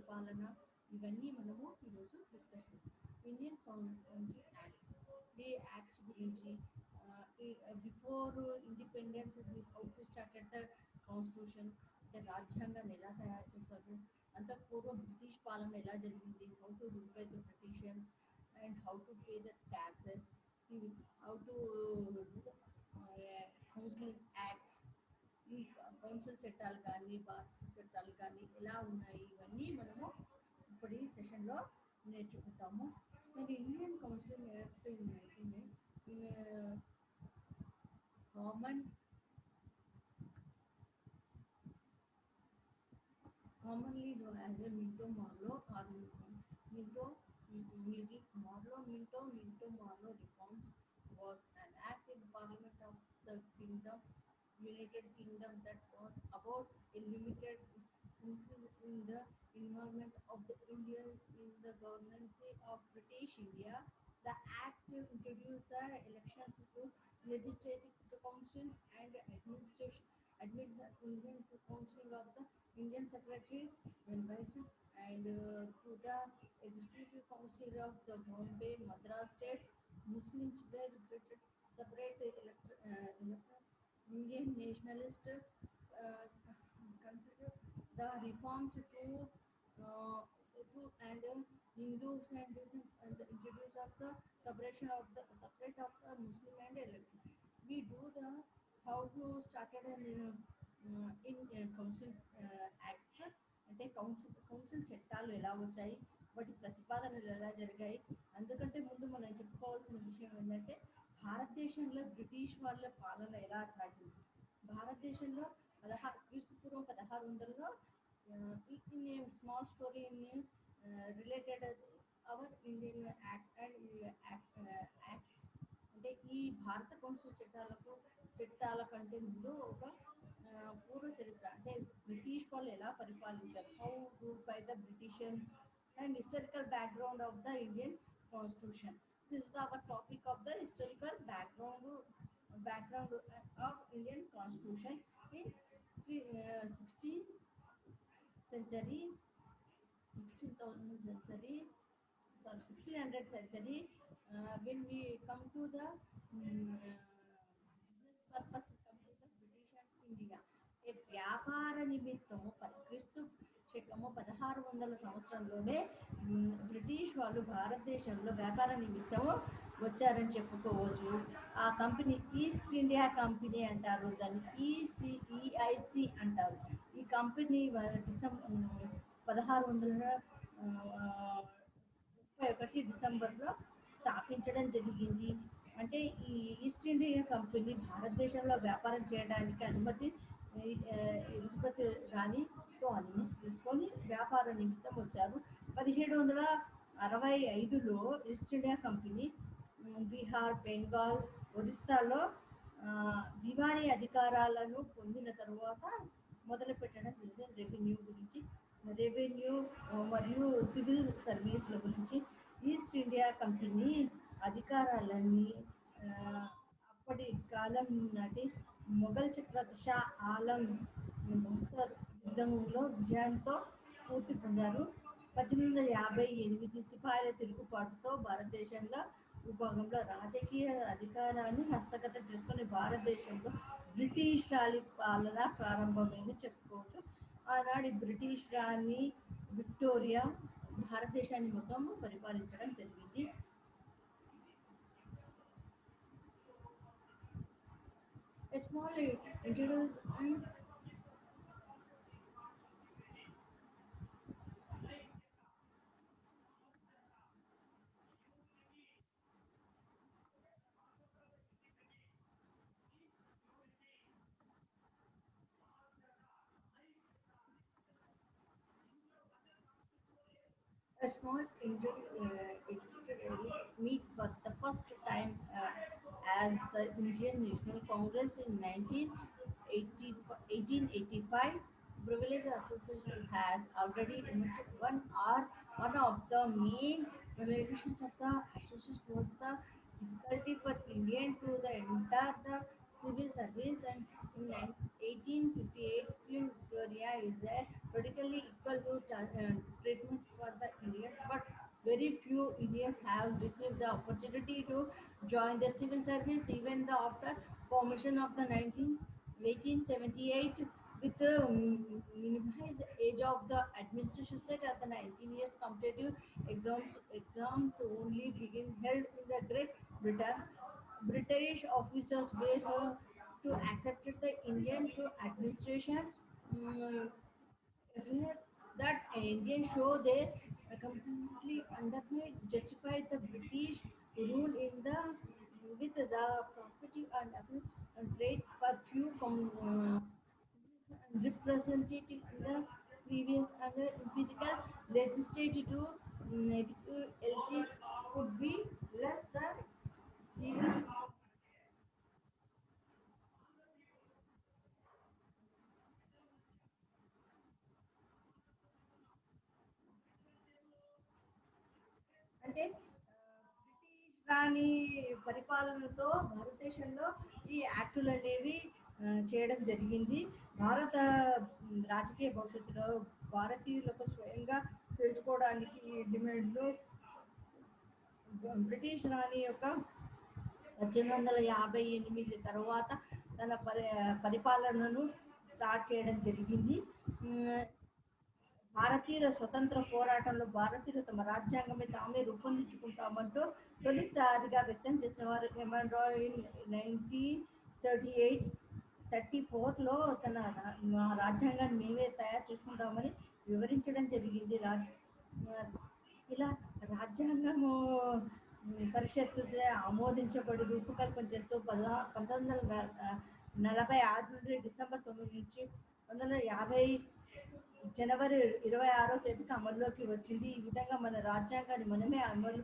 పాలన ఇవన్నీ మనము ఈరోజు డిస్కస్ చేద్దాం. ఇండియన్ కౌన్సిల్ యాక్ట్స్, ఈ యాక్ట్స్ గురించి before independence how to started the constitution, అంటే రాజ్యాంగాన్ని ఎలా తయారు చేస్తారు, అంత పూర్వం బ్రిటిష్ పాలన ఎలా జరిగింది, how to rule by the Britishers and how to pay the taxes, how to council acts, ఈ కౌన్సిల్ చట్టాలు కానీ భారత చట్టాలు కానీ ఎలా ఉన్నాయి, ఇవన్నీ మనము ఇప్పుడు ఈ సెషన్లో నేర్చుకుంటాము. మరి Indian council common commonly known as a Minto Marlow or Minto Minto Marlow reforms was an act in the Parliament of the Kingdom, United Kingdom, that was about a limited increase in the involvement of the Indian in the governance of British India. The act introduced the elections to legislative councils and administration admit the Indian Council of the Indian Secretary members and to the Executive Council of the Bombay Madras states. Muslims were granted separate Indian nationalist consider the reforms to and Hindus and the introduce of the separation of the separate of the Muslim and elected. We do the how to started in council acts, అంటే council చట్టాలు ఎలా వచ్చాయి, వాటి ప్రతిపాదనలు ఎలా జరిగాయి. అందుకంటే ముందు మనం చెప్పుకోవాల్సిన విషయం ఏంటంటే భారతదేశంలో బ్రిటిష్ వాళ్ళ పాలన ఎలా సాగింది. భారతదేశంలో క్రీస్తుపూర్వం 1600లో in small story in related our Indian act and acts, అంటే ఈ భారత కౌన్సిల్ చట్టాల కంటే ముందు ఒక పూర్వ చరిత్ర, అంటే బ్రిటిష్ వాళ్ళు ఎలా పరిపాలించారు, how rule by the Britishers and historical background of the Indian constitution. This is our topic of the historical background of Indian constitution in 16th century 16,000 century, sorry 1600 century. When we come to the business purpose, come to the British and India, వ్యాపార నిమిత్తము క్రీస్తు శకము 1600 సంవత్సరంలోనే British వాళ్ళు భారతదేశంలో వ్యాపార నిమిత్తము వచ్చారని చెప్పుకోవచ్చు. ఆ కంపెనీ ఈస్ట్ ఇండియా కంపెనీ అంటారు, దాన్ని ఈఐసి అంటారు. ఈ కంపెనీ డిసెంబర్ 1631 డిసెంబర్లో స్థాపించడం జరిగింది. అంటే ఈ ఈస్ట్ ఇండియా కంపెనీ భారతదేశంలో వ్యాపారం చేయడానికి అనుమతి ఎలిజబెత్ రాణితో అనుమతి తీసుకొని వ్యాపార నిమిత్తం వచ్చారు. 1765లో East India Company Bihar, Bengal, ఒరిస్సాలో దివానీ అధికారాలను పొందిన తరువాత మొదలు పెట్టడం జరిగింది. రెవెన్యూ మరియు సివిల్ సర్వీసుల గురించి ఈస్ట్ ఇండియా కంపెనీ అధికారాలన్నీ అప్పటి కాలం నాటి మొఘల్ చక్రవర్తి షా ఆలం బక్సర్ యుద్ధంలో విజయంతో పూర్తి పొందారు. 1858 సిపాయిల తిరుగుబాటుతో భారతదేశంలో విభాగంలో రాజకీయ అధికారాన్ని హస్తగతం చేసుకుని భారతదేశంలో బ్రిటిష్ రాణి పాలన ప్రారంభమైంది చెప్పుకోవచ్చు. ఆనాడు బ్రిటిష్ రాణి విక్టోరియా భారతదేశాన్ని మొత్తం పరిపాలించడం జరిగింది. A small introduce a small meet for the first time as the Indian National Congress in 1885. Privilege Association has already emitted one of the main realizations of the association was the difficulty for Indian to the enter the civil service, and in 1858 Queen Victoria is politically equal to have received the opportunity to join the civil service even after formation of the 1878 with the minimized age of the administration set at the 19 years competitive exams only begin held in the Great Britain. British officers were to accept the Indian to administration. Mm, Rare that Indian show they completely undermine justified the British rule in the with the perspective and trade for few representative in the previous and empirical legislative to negative LT could be less than equal. అంటే British రాణి పరిపాలనతో భారతదేశంలో ఈ యాక్టులు అనేవి చేయడం జరిగింది. భారత రాజకీయ భవిష్యత్తులో భారతీయులకు స్వయంగా తెలుసుకోవడానికి ఈ డిమాండ్లు బ్రిటిష్ రాణి యొక్క 1858 తర్వాత తన పరిపాలనను స్టార్ట్ చేయడం జరిగింది. భారతీయుల స్వతంత్ర పోరాటంలో భారతీయులు తమ రాజ్యాంగమే తామే రూపొందించుకుంటామంటూ తొలిసారిగా వ్యక్తం చేసిన వారు ఎంఎన్ రాయ్ ఇన్ 1934లో తన రాజ్యాంగాన్ని మేమే తయారు చేసుకుంటామని వివరించడం జరిగింది. ఇలా రాజ్యాంగము పరిషత్తు ఆమోదించబడి రూపకల్పన చేస్తూ 1946 నుండి డిసెంబర్ 9 నుంచి 1950 జనవరి 26వ తేదీకి అమల్లోకి వచ్చింది. ఈ విధంగా మన రాజ్యాంగాన్ని మనమే అమలు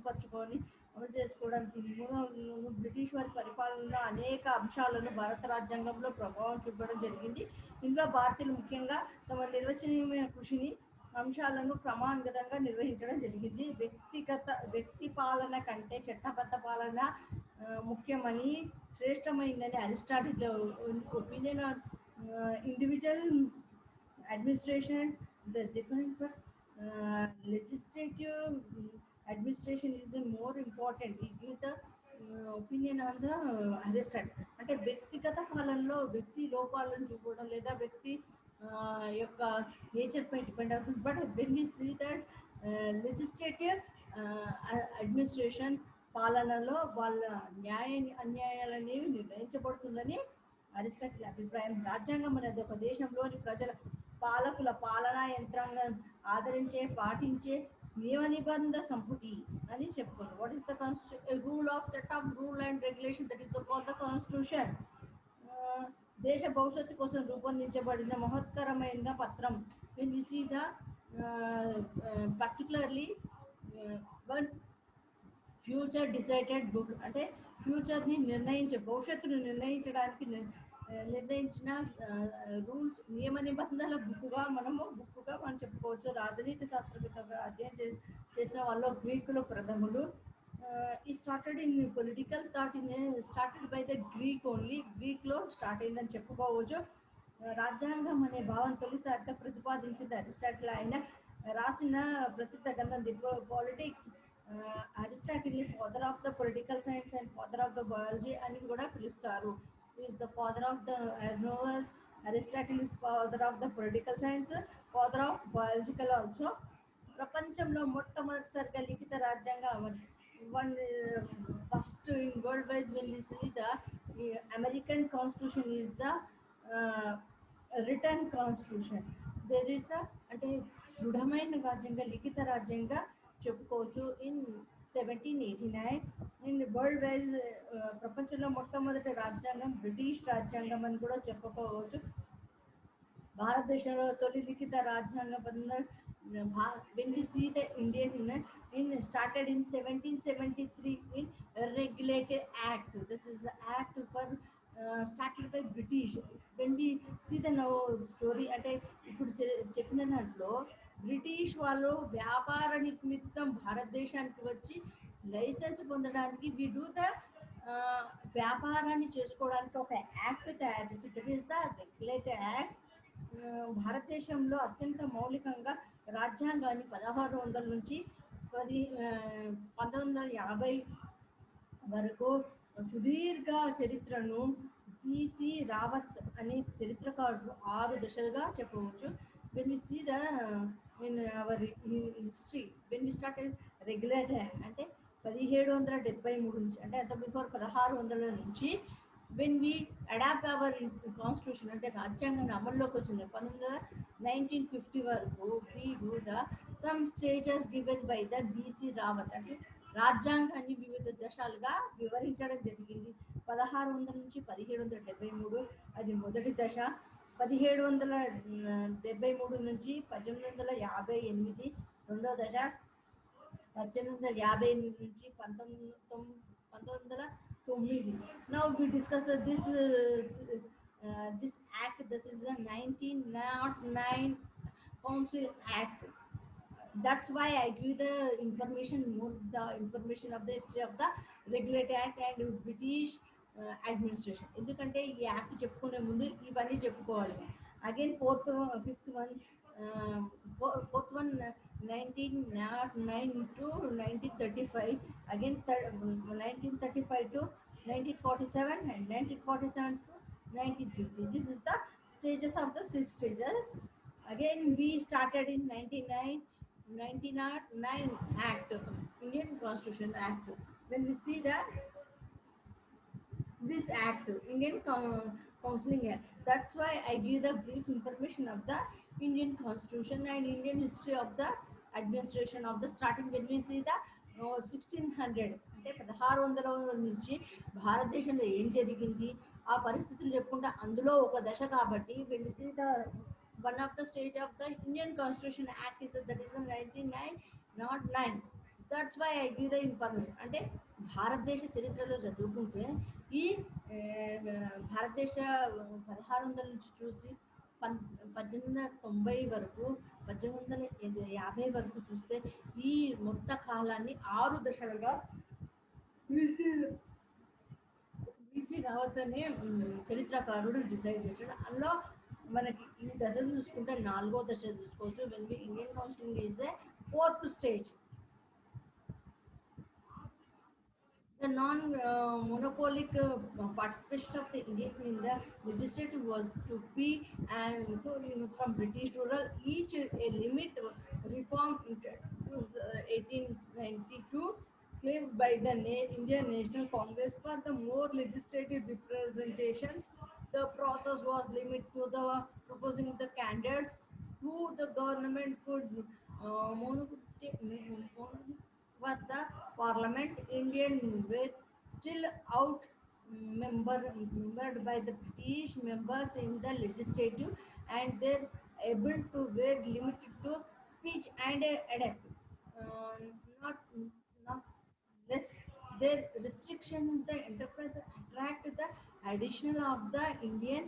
చేసుకోవడానికి మూలంలోనూ బ్రిటిష్ వారి పరిపాలనలో అనేక అంశాలను భారత రాజ్యాంగంలో ప్రభావం చూపడం జరిగింది. ఇందులో భారతీయులు ముఖ్యంగా తమ నిర్వచనీయమైన కృషిని అంశాలను క్రమానుగతంగా నిర్వహించడం జరిగింది. వ్యక్తి పాలన కంటే చట్టబద్ధ పాలన ముఖ్యమని శ్రేష్టమైందని Aristotle opinion on individual administration, the different legislative administration is more important. It gives the opinion on the Aristotle. అంటే వ్యక్తిగత పాలనలో వ్యక్తి లోపాలను చూపడం లేదా వ్యక్తి యొక్క నేచర్ పై డిపెండ్ అవుతుంది. But when we see that legislative administration పాలనలో వాళ్ళ అన్యాయాలనేవి నిర్ణయించబడుతుందని అరిస్టాటిల్ అభిప్రాయం. రాజ్యాంగం అనేది ఒక దేశంలోని ప్రజల పాలకుల పాలనా యంత్రాంగం ఆదరించే పాటించే నియమ నిబంధ సంపుటి అని చెప్పుకోవచ్చు. What is the constitution? Rule of set of rule and regulation, that is the called the constitution. దేశ భవిష్యత్తు కోసం రూపొందించబడిన మహత్తరమైన పత్రం. When we see the particularly one future decided book, అంటే ఫ్యూచర్ని భవిష్యత్తును నిర్ణయించడానికి నిర్ణయించిన రూల్స్ నియమ నిబంధనల బుక్గా మనం చెప్పుకోవచ్చు. రాజనీతి శాస్త్రవేత్తగా అధ్యయనం చేసిన వాళ్ళు గ్రీకులు ప్రథములు. ఈ started in political thought started by the Greek only. గ్రీక్లో స్టార్ట్ అయిందని చెప్పుకోవచ్చు. రాజ్యాంగం అనే భావం తొలిసారిగా ప్రతిపాదించింది అరిస్టాటిల్. ఆయన రాసిన ప్రసిద్ధ గ్రంథం ది పాలిటిక్స్. అరిస్టాటిల్ని father of the political science and father of the biology అని కూడా పిలుస్తారు. Is the father of the, as known as Aristotle is father of the political science, father of biological also. ప్రపంచంలో మొట్టమొదటిసారిగా లిఖిత రాజ్యాంగం one first in world wise when we see the American constitution is the return constitution. There is అంటే దృఢమైన రాజ్యాంగ లిఖిత రాజ్యాంగంగా చెప్పుకోవచ్చు. In 1789 in world wise ప్రపంచంలో మొట్టమొదటి రాజ్యాంగం బ్రిటిష్ రాజ్యాంగం అని కూడా చెప్పుకోవచ్చు. భారతదేశంలో తొలి లిఖిత రాజ్యాంగం when we see the Indian started in 1773 in Regulated Act. This is the act for started by British. When we see the now story, అంటే ఇప్పుడు చెప్పిన దాంట్లో బ్రిటిష్ వాళ్ళు వ్యాపార నిమిత్తం భారతదేశానికి వచ్చి లైసెన్స్ పొందడానికి వి డూ ద వ్యాపారాన్ని చేసుకోవడానికి ఒక యాక్ట్ తయారు చేసి, that is the regulated act. భారతదేశంలో అత్యంత మౌలికంగా రాజ్యాంగాన్ని 1600 నుంచి 1950 వరకు సుదీర్ఘ చరిత్రను పిసి రావత్ అనే చరిత్రకారుడు 6 దశలుగా చెప్పవచ్చు. When we see the in our history, when we start regular అంటే 1773 నుంచి, అంటే అంత బిఫోర్ 1600 నుంచి, when we adopt our constitution అంటే రాజ్యాంగాన్ని అమల్లోకి వచ్చింది 1950 వరకు, we do the some stages given by the B C Rawat అంటే రాజ్యాంగాన్ని వివిధ దశలుగా వివరించడం జరిగింది. 1600 నుంచి 1773 అది మొదటి దశ, 1773 నుంచి 1858 రెండో దశ, 1858 నుంచి 1909. Now we discuss this act. This is the 1909 Council Act. That's why I give the information, more the information of the history of the Regulatory Act and British administration. ఎందుకంటే ఈ యాక్ట్ చెప్పుకునే ముందు ఇవన్నీ చెప్పుకోవాలి. Again fifth one, fourth one 1909 to 1935, again 1935 to 1947, and 1947 to 1950. This is the stages of the 6 stages. Again we started in 1909 Act, Indian Constitution Act. When we see that this act, Indian Counseling Act, that's why I give the brief information of the Indian Constitution and Indian history of the administration of the starting. When we see the 1600 అంటే 1600 నుంచి భారతదేశంలో ఏం జరిగింది ఆ పరిస్థితులు చెప్పుకుంటే అందులో ఒక దశ కాబట్టి, when we see the one of the stage of the Indian Constitution Act is that is the 1909. That's why I give the information. అంటే భారతదేశ చరిత్రలో చదువుకుంటే ఈ భారతదేశ 1600 నుంచి చూసి 1890 వరకు, 1850 వరకు చూస్తే ఈ మొత్త కాలాన్ని 6 దశలుగా బీసీ రావత్ అనే చరిత్రకారుడు డిసైడ్ చేశాడు. అందులో మనకి ఈ దశలు చూసుకుంటే 4వ దశ చూసుకోవచ్చు. When we Indian counselling is a 4th stage. The non-monopolic participation of the Indian in the legislative was to be and from British rural each a limit reform into 1892 claimed by the Indian National Congress for the more legislative representations. The process was limited to the proposing the candidates who the government could what the parliament. Indian were still membered by the British members in the legislative, and their able to were limited to speech and adapt. Um, not not less their restriction the enterprise attract the additional of the Indian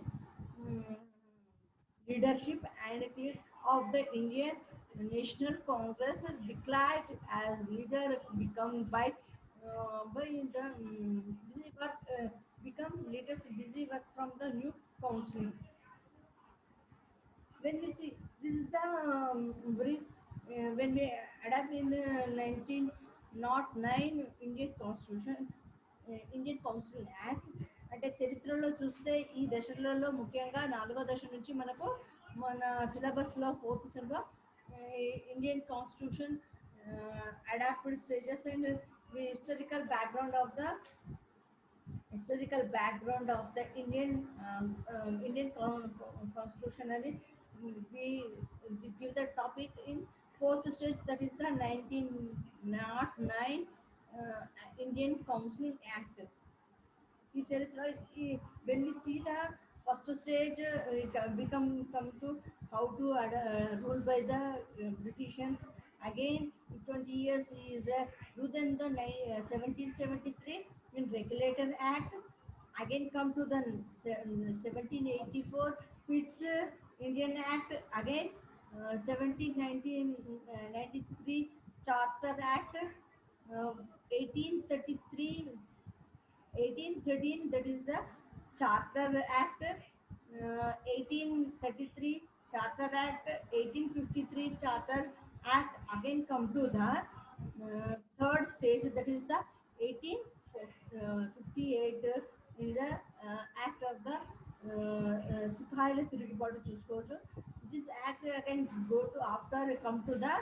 um, leadership and clique of the Indian National Congress declared as leader become by the busy work become leaders busy work from the new council. When we see this is the brief when we adapt in the 1909 Indian Constitution, Indian council act. అంటే చరిత్రలో చూస్తే ఈ దశలలో ముఖ్యంగా 4వ దశ నుంచి మనకు మన సిలబస్లో 4th syllabus Indian constitution adopted stages and historical background of the Indian constitution, and we give the topic in 4th stage, that is the 1909 Indian Counseling Act. ఈ చరిత్ర when we see the first stage we come to how to rule by the Britishans. Again 20 years is within the 1773 in Regulator Act. Again come to the 1784 Pitt's Indian Act. Again 1993 Charter Act. 1813, that is the Charter Act. 1833 Charter Act, 1853 Charter Act. Again come to the third stage, that is the 1858 in the act of the Sipahiల తిరుగుబాటు చూసుకోవచ్చు. This act can go to after come to the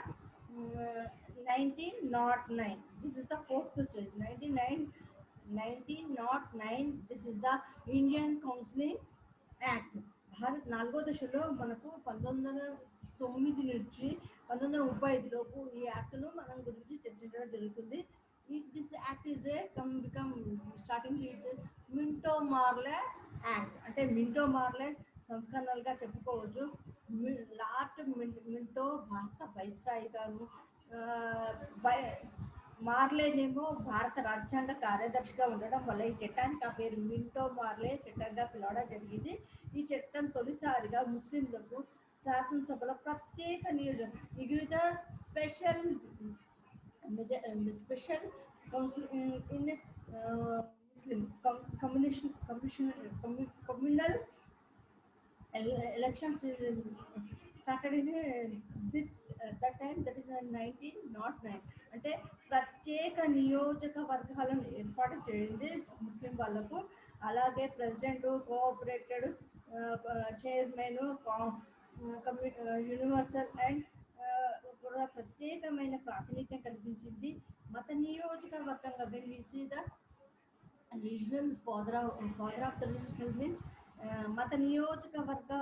1909. This is the fourth stage. 1909. This is the Indian Counseling act. Bharat నాలుగో దశలో మనకు 1909 నుంచి 1935 లోపు ఈ యాక్ట్ను మనం గురించి చర్చించడం జరుగుతుంది. This act is a become starting with Minto మార్లే act. అంటే మింటో మార్లే సంస్కరణలుగా చెప్పుకోవచ్చు. లార్డ్ మింటో భారత వైస్రాయిగాను, మార్లేనేమో భారత రాజ్యాంగ కార్యదర్శిగా ఉండడం వల్ల ఈ చట్టానికి ఆ పేరు మింటో మార్లే చట్టంగా పిలవడం జరిగింది. ఈ చట్టం తొలిసారిగా ముస్లింలకు శాసనసభలో ప్రత్యేక నియోజకవర్గం వివిధ special council in Muslim communal elections is started in that time, that is 1909. అంటే ప్రత్యేక నియోజకవర్గాలను ఏర్పాటు చేయింది ముస్లిం వాళ్ళకు. అలాగే president, cooperated chairman, universal and కూడా ప్రత్యేకమైన ప్రాతినిధ్యం కల్పించింది. మత నియోజకవర్గంగా the regional father of the regional means మత నియోజకవర్గ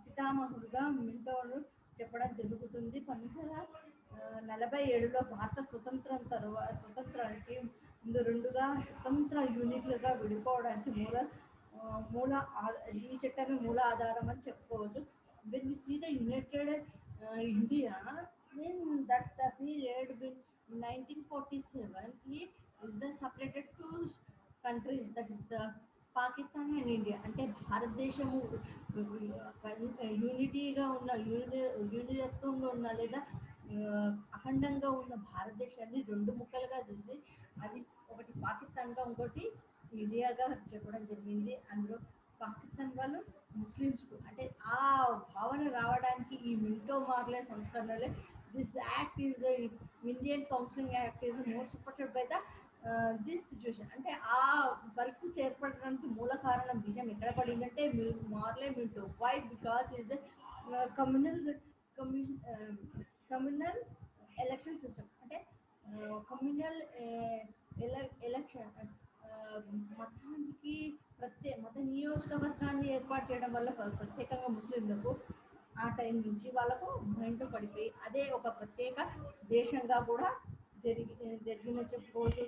పితామహుడుగా మింటోను చెప్పడం జరుగుతుంది. 1947లో భారత స్వతంత్రానికి ముందు రెండుగా స్వతంత్ర యూనిట్లుగా విడిపోవడానికి ఈ చట్టమే మూల ఆధారం అని చెప్పుకోవచ్చు. When we see the United India, in that period in 1947, it is the separated two countries, that is the Pakistan and India. అంటే భారతదేశము యూనిటీగా ఉన్న యూనియత్వంగా ఉన్న లేదా అఖండంగా ఉన్న భారతదేశాన్ని రెండు ముక్కలుగా చేసి అది ఒకటి పాకిస్తాన్గా ఇంకోటి ఇండియాగా చెప్పడం జరిగింది. అందులో పాకిస్తాన్ వాళ్ళు ముస్లిమ్స్కు అంటే ఆ భావన రావడానికి ఈ మింటో మార్లే సంస్కరణలే. This act is Indian counselling act is more supported by the this situation. అంటే ఆ పరిస్థితి ఏర్పడడానికి మూల కారణం బీజం ఎక్కడ పడిందంటే Morley Minto. Why? Because is communal election system. అంటే కమ్యూనల్ ఎలక్షన్ మతానికి మత నియోజకవర్గాన్ని ఏర్పాటు చేయడం వల్ల ప్రత్యేకంగా ముస్లింలకు ఆ టైం నుంచి వాళ్ళకు మైండ్లో పడిపోయి అదే ఒక ప్రత్యేక దేశంగా కూడా జరిగిందని చెప్పుకోవచ్చు.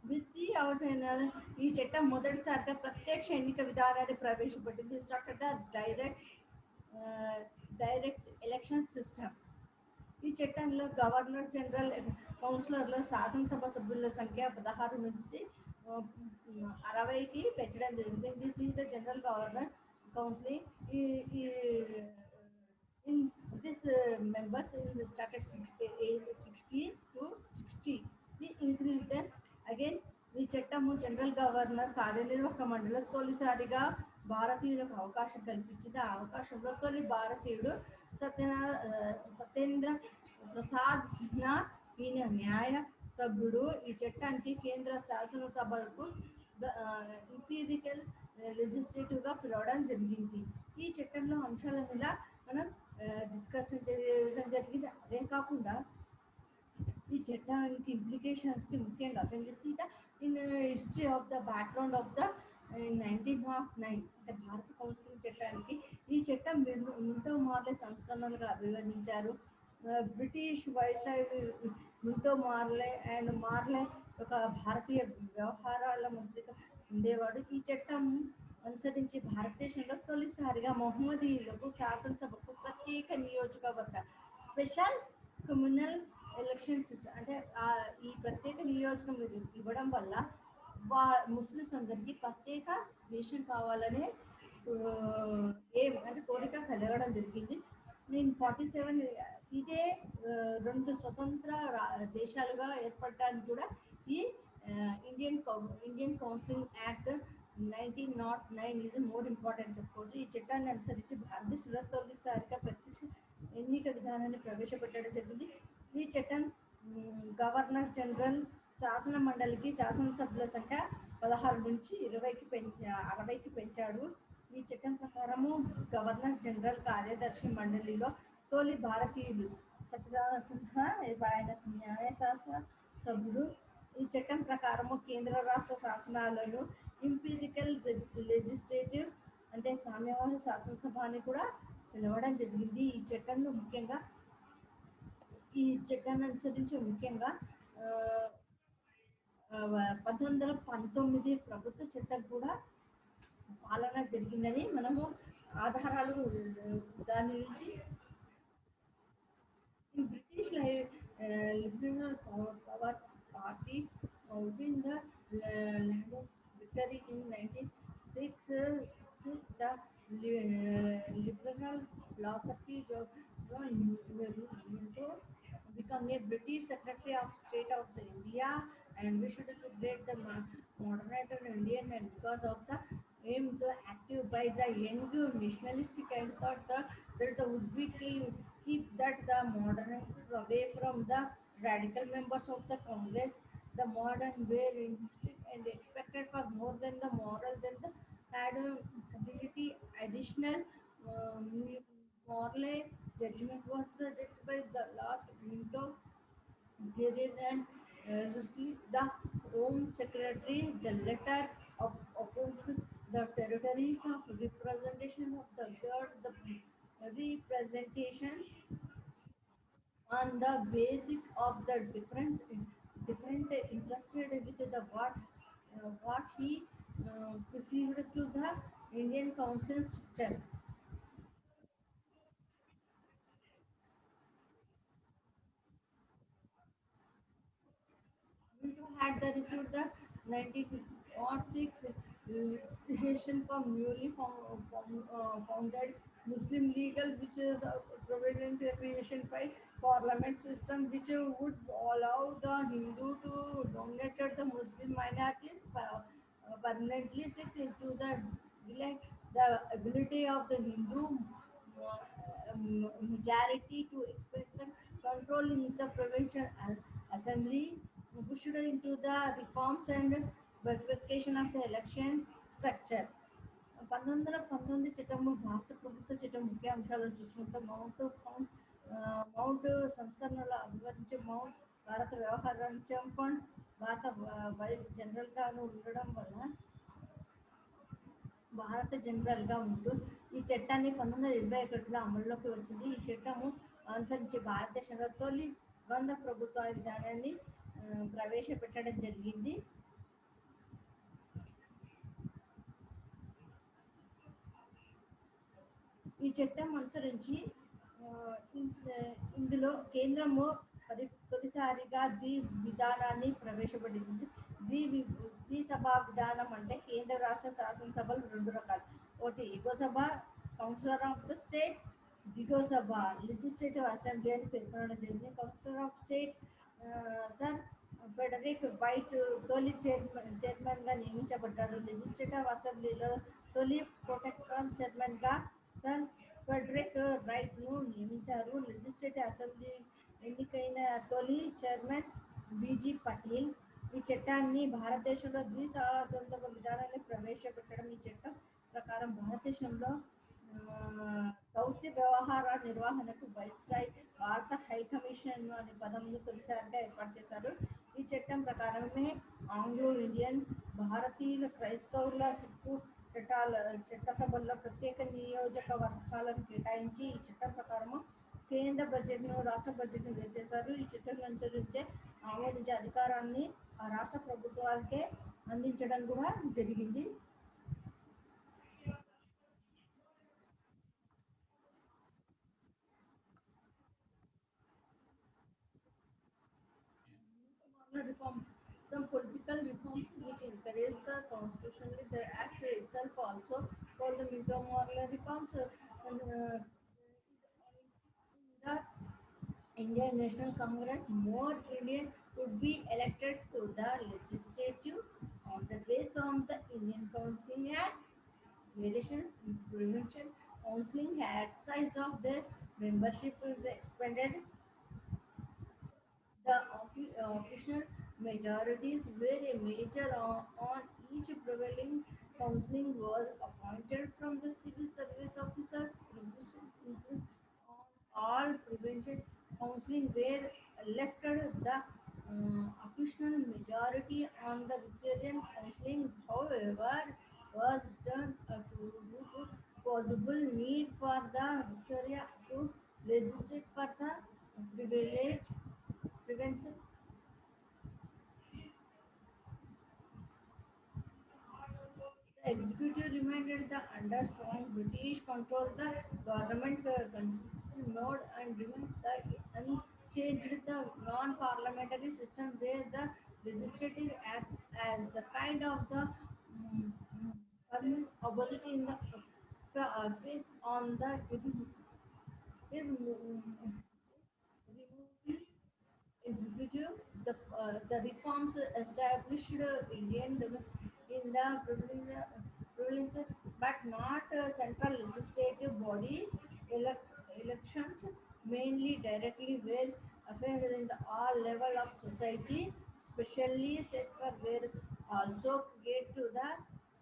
బిసి అవుట్ అయిన ఈ చట్టం మొదటిసారిగా ప్రత్యక్ష ఎన్నిక విధానాన్ని ప్రవేశపెట్టింది. Started the direct election system. ఈ చట్టంలో గవర్నర్ జనరల్, కౌన్సిలర్లు, శాసనసభ సభ్యుల సంఖ్య 16 నుంచి 60కి పెంచడం జరిగింది. This is the general governor counselling. In this members started 60 to 60. He increased them again. ఈ చట్టము జనరల్ గవర్నర్ కార్యనిర్వాహక మండలి తొలిసారిగా భారతీయులకు అవకాశం కల్పించింది. ఆ అవకాశంలో తొలి భారతీయుడు సత్యేంద్ర ప్రసాద్ సిన్హా. ఈయన న్యాయ సభ్యుడు. ఈ చట్టానికి కేంద్ర శాసనసభకు ఇంపీరియల్ లెజిస్లేటివ్గా పిలవడం జరిగింది. ఈ చట్టంలో అంశాల మీద మనం డిస్కషన్ చేయడం జరిగింది. అదే కాకుండా ఈ చట్టానికి ఇంప్లికేషన్స్కి ముఖ్యంగా in history of the background of the 1909 అంటే భారత కౌన్సిలింగ్ చట్టానికి ఈ చట్టం మింటో మార్లే సంస్కరణలుగా అభివర్ణించారు. బ్రిటిష్ వైస్రాయ్ మింటో మార్లే అండ్ మార్లే ఒక భారతీయ వ్యవహారాల మంత్రిగా ఉండేవాడు. ఈ చట్టం అనుసరించి భారతదేశంలో తొలిసారిగా మహమ్మదీయులకు శాసనసభకు ప్రత్యేక నియోజకవర్గ స్పెషల్ కమ్యూనల్ ఎలక్షన్ సిస్టమ్ అంటే ఈ ప్రత్యేక నియోజకం ఇవ్వడం వల్ల ముస్లిమ్స్ అందరికీ ప్రత్యేక దేశం కావాలనే అంటే కోరిక కలగడం జరిగింది. 1947 ఇదే రెండు స్వతంత్ర దేశాలుగా ఏర్పడటానికి కూడా ఈ Indian counselling act 1909 is more important చెప్పుకోవచ్చు. ఈ చట్టాన్ని అనుసరించి భారతదేశంలో తొలిసారిగా ప్రత్యక్ష ఎన్నిక విధానాన్ని ప్రవేశపెట్టడం జరిగింది. ఈ చట్టం గవర్నర్ జనరల్ శాసన మండలికి శాసనసభ్యుల సంఖ్య 16 నుంచి 60కి పెంచాడు. ఈ చట్టం ప్రకారము గవర్నర్ జనరల్ కార్యదర్శి మండలిలో తొలి భారతీయులు సత్యనారాయణ సిన్హా ఆయన న్యాయశాస్త్ర సభ్యుడు. ఈ చట్టం ప్రకారము కేంద్ర రాష్ట్ర శాసనాలను ఇంపీరికల్ లెజిస్లేటివ్ అంటే సామ్యవాద శాసనసభ అని కూడా పిలవడం జరిగింది. ఈ చట్టాన్ని అనుసరించి ముఖ్యంగా ఆ, 1919 ప్రభుత్వ చట్టం కూడా పాలన జరిగిందని మనము ఆధారాలు దాని నుంచి in British Liberal Power Party win the latest victory in 1906. The liberal philosophy of John Nehru become a British Secretary of State of the India and wished to create the moderator Indian, and because of the aim to active by the young nationalistic and thought that the would be keep that the moderator away from the radical members of the Congress. The modern were interested and expected for more than the moral than the had ability. Additional moral judgment was the judged by the Lord Minto Gideon and received the Home Secretary the letter of opposed the territories of representation of the third the representation on the basic of the different interested with the what he perceived to the Indian Council structure. Minto had received the 1906 legislation from newly founded Muslim legal, which is a provident creation by parliament system, which would allow the Hindu to dominate the Muslim minorities permanently sit into the like the ability of the Hindu majority to express the control in the provincial assembly, pushed into the reforms and verification of the election structure. 1919 చట్టము భారత ప్రభుత్వ చట్టం ముఖ్య అంశాలను చూసుకుంటే mount సంస్కరణలు అభివర్ణించే mount భారత వ్యవహారాంశం fund భారత వైస్ జనరల్గాను ఉండడం వల్ల భారత జనరల్గా ఉంటూ ఈ చట్టాన్ని 1921లో అమల్లోకి వచ్చింది. ఈ చట్టము అనుసరించి భారతదేశంలో తొలి ద్వంద్వ ప్రభుత్వ విధానాన్ని ప్రవేశపెట్టడం జరిగింది. ఈ చట్టం అనుసరించి ఆ, ఇందులో కేంద్రము తొలిసారిగా విధానాన్ని ప్రవేశపెట్టింది. ద్విసభా విధానం అంటే కేంద్ర రాష్ట్ర శాసనసభలు రెండు రకాలు. ఒకటి ఎగువ సభ కౌన్సిలర్ ఆఫ్ ద స్టేట్, దిగువ సభ లెజిస్లేటివ్ అసెంబ్లీ అని పేర్కొనడం జరిగింది. Councillor of state sir Frederick Whyte తొలి చైర్మన్గా నియమించబడ్డాడు. లెజిస్లేటివ్ అసెంబ్లీలో తొలి ప్రొటెక్టర్ చైర్మన్గా సర్ ఫెడరిక్ రైట్ను నియమించారు. లెజిస్లేటివ్ అసెంబ్లీ ఎన్నికైన తొలి చైర్మన్ బీజీ పటేల్. ఈ చట్టాన్ని భారతదేశంలో ద్విసభ విధానాన్ని ప్రవేశపెట్టడం. ఈ చట్టం ప్రకారం భారతదేశంలో దౌత్య వ్యవహార నిర్వహణకు వైస్రాయ్ భారత హై కమిషన్ అనే పదమును తొలిసారిగా ఏర్పాటు చేశారు. ఈ చట్టం ప్రకారమే ఆంగ్లో ఇండియన్, భారతీయుల, క్రైస్తవుల, సిక్కు చట్టసభల్లో ప్రత్యేక నియోజకవర్గాలను కేటాయించి ఈ చట్టం ప్రకారము కేంద్ర బడ్జెట్ను రాష్ట్ర బడ్జెట్ను వేరు చేశారు. ఈ చట్టం అనుసరించే ఆమోదించే అధికారాన్ని ఆ రాష్ట్ర ప్రభుత్వాలకే అందించడం కూడా జరిగింది. Reforms. Some political reforms which encourage the constitutionally the act itself also called the Minto Morley reforms. The Indian National Congress, more Indian would be elected to the legislature on the basis of the Indian Counseling Act. Variation prevention counseling act size of their membership is expanded. The official majorities were a major on each prevailing counseling was appointed from the civil service officers. Provisions include on all prevention counseling were elected the official majority on the Victorian counseling, however, was done due to possible need for the Victoria to legislate for the privilege prevention. The executive remained the under strong British control. The government continued and remained the unchanged the non-parliamentary system where the legislative act as the kind of the permanent opposite in the face on the executive, the reforms established Indian domestic in the provinces, but not central legislative body. Elections mainly directly were affected in the all level of society, especially sector were also get to the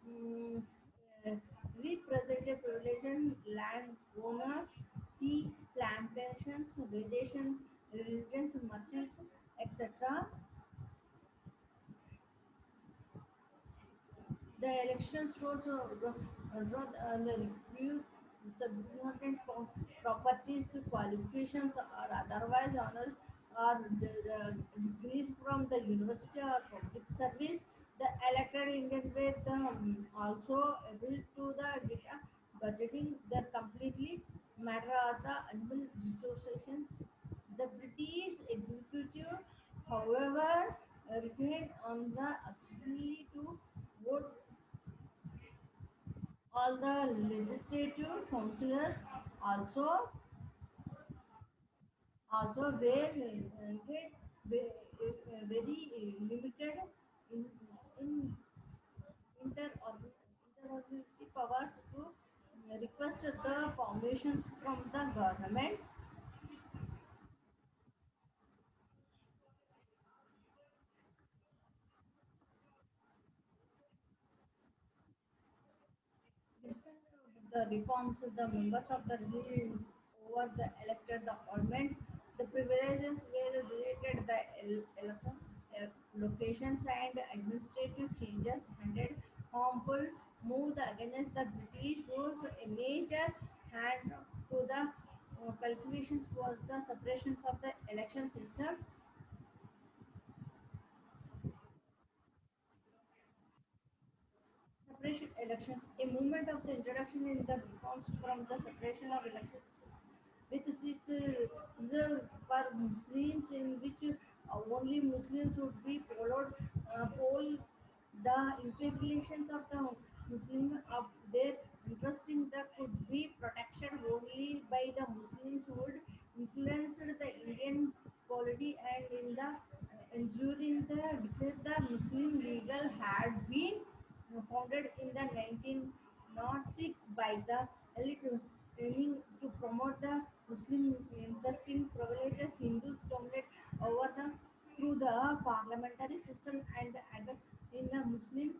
mm, uh, represented population, land owners, tea plantations, religions, merchants, etc. The elections the review subordinate properties qualifications or otherwise honored or degrees from the university or public service. The elected Indian were also able to the data budgeting the completely matter of the animal resources. The British executive, however, retained on the ability to vote all the legislative councillors also were very limited in, in interoperability powers to request the formations from the government. Despite the reforms, the members of the rule over the elected the parliament, the privileges were related the locations and administrative changes handed harmful move against the British rules. A major hand to the calculations was the separations of the election system. Separation elections, a movement of the introduction in the reforms from the separation of elections with seats reserved for Muslims in which only Muslims would be followed, poll the implications of the Muslim of their interest in the could be protection only by the Muslims would influence the Indian polity and in the ensuring the declare the Muslim legal had been founded in the 1906 by the elite aiming to promote the Muslim interest in privileges Hindus dominate over the through the parliamentary system and added in the Muslim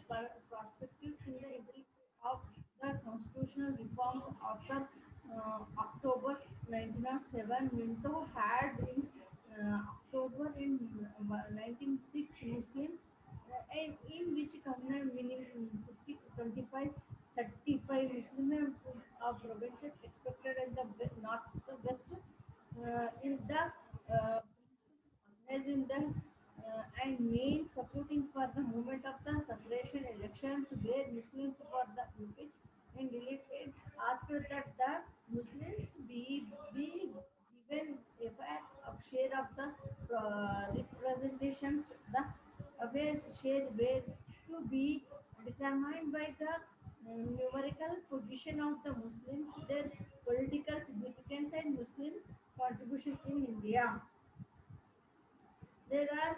perspective in the implementation of the constitutional reforms after October 1907. Minto had in October in 1906 Muslim and in which Kannada meaning 50, 25, 35 Muslim provincial expected in the north west in the as in the and main supporting for the movement of the separation elections where Muslims for the UP and related asked that the Muslims be given a fair of share of the representations the where share were to be determined by the numerical position of the Muslims, their political significance and Muslim contribution in India. There are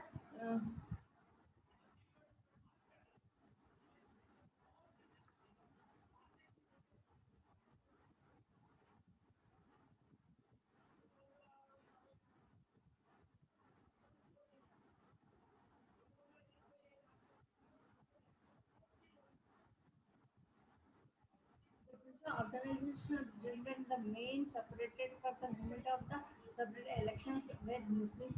So organization remained the main separated for the movement of the separate elections where Muslims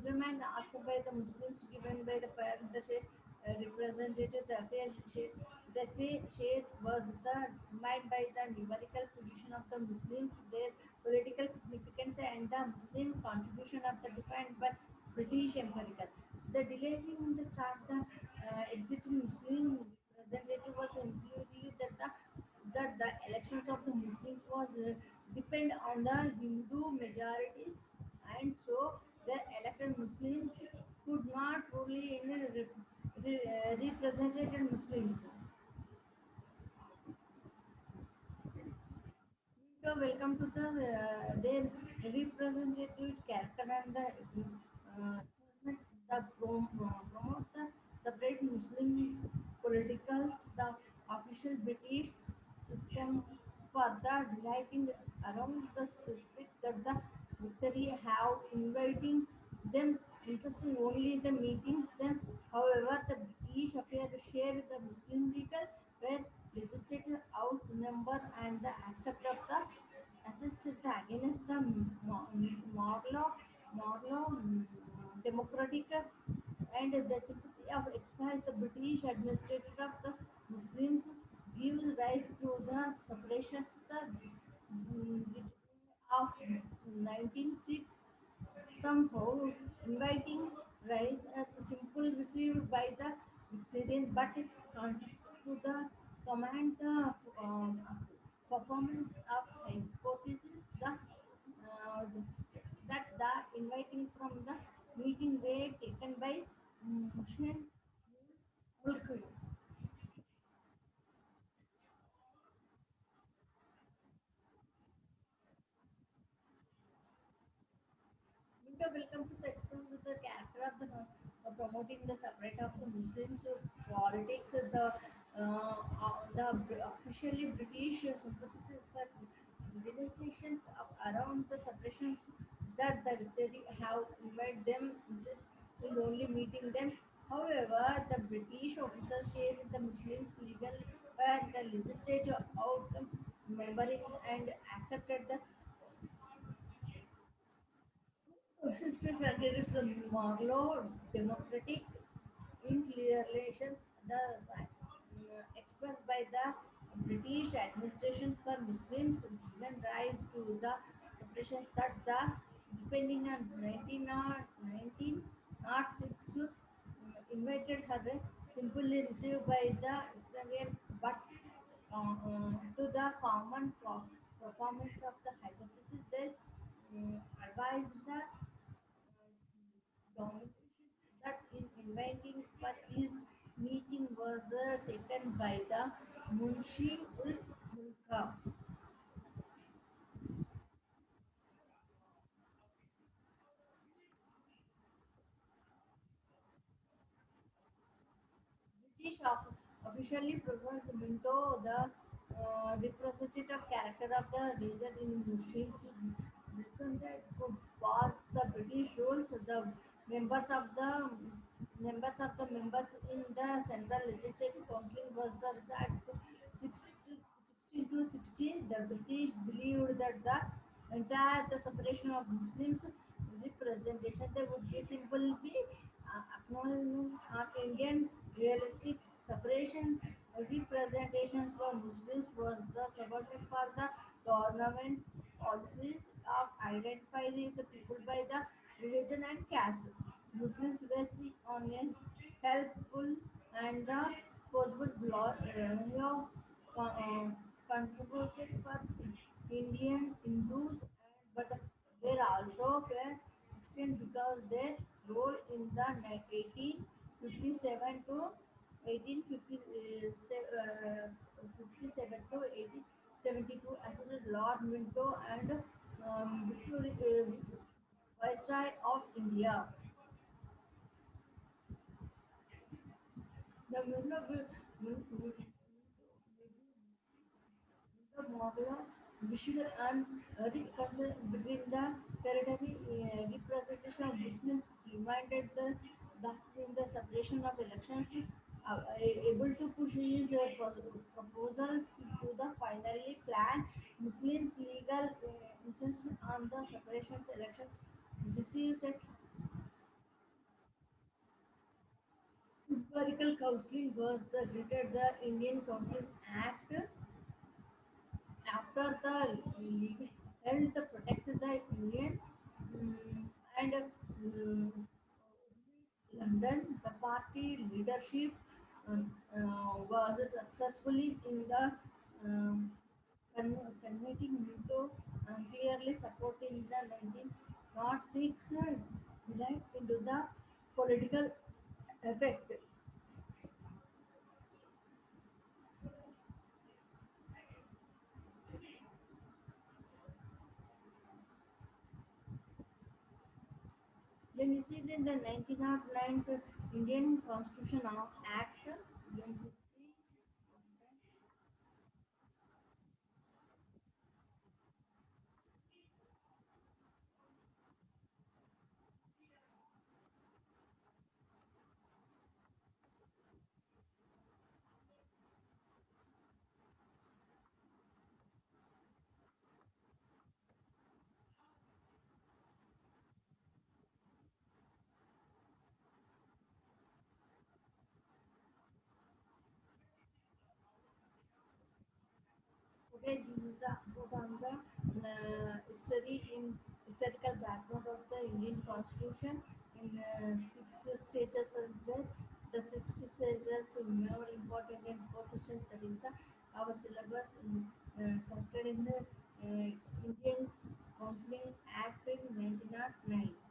remained asked by the Muslims given by the parent the share representative the affair share the affair share was the determined by the numerical position of the Muslims their political significance and the Muslim contribution of the defined by British empirical. The delay in the start the exiting Muslim representative was included that the elections of the Muslims was depend on the Hindu majorities, and so the elected Muslims could not truly represented Muslims. So welcome to their representative character and promote the separate Muslim politicals, the official British system for the delighting around the spirit that the victory have inviting them interesting only the meetings them. However, the British appear to share the Muslim legal where legislature outnumber and the accept of the assist the against the Morlow democratic and the sympathy of expel the British administrator of the Muslims gives rise to the separations of 1906 somehow inviting rise as simple received by the Victorian but contrary to the command performance of hypothesis that the inviting from the meeting were taken by Mushin Mulku. Minto, welcome to the explore with the character of the promoting the separate of the Muslims politics, officially British sympathies for demonstrations of around the separations that the military have invited them just in only meeting them. However, the British officers shared the Muslims legal where the legislature out membering and accepted the system against the Marlow democratic inclinations, the expressed by the British administration for Muslims given rise to the suppressions that the depending on 1906 invited her simply received by the Italian but to the common performance of the hypothesis they advised the dominations that in inviting for his meeting was taken by the Munshi ul Mulka. British officially proposed Minto the representative character of the region in Muslims discontent was the British rules. The members of the members in the Central Legislative Council was the result 16 to 16. The British believed that the entire the separation of Muslims representation they would be simply be acknowledgement on Indian realistic separation representations for Muslims was the subordinate for the government policies of identifying the people by the religion and caste. Muslims were seen on a helpful and the possible contributed for Indian Hindus, but were also fair extent because their role in the 1857 to 1857 to 1872 assisted Lord Minto and Viceroy of India. The Mughal Bashir and reconcile between the territory representation of Muslims demanded the back in the separation of elections able to push his proposal to the final plan Muslims legal interest on the separations elections receives a empirical counseling was the greater the Indian Counseling Act after the legal held to protect the Union and London, the party leadership was successfully in the um, converting into clearly supporting the 1906 delight into the political effect. Then you see then the 1909 Indian Constitution Act. Then you see okay, this is the book on the history in historical background of the Indian Constitution in six stages is there. The six stages more important and fourth stage that is the our syllabus contained in the Indian Counseling Act in 1909.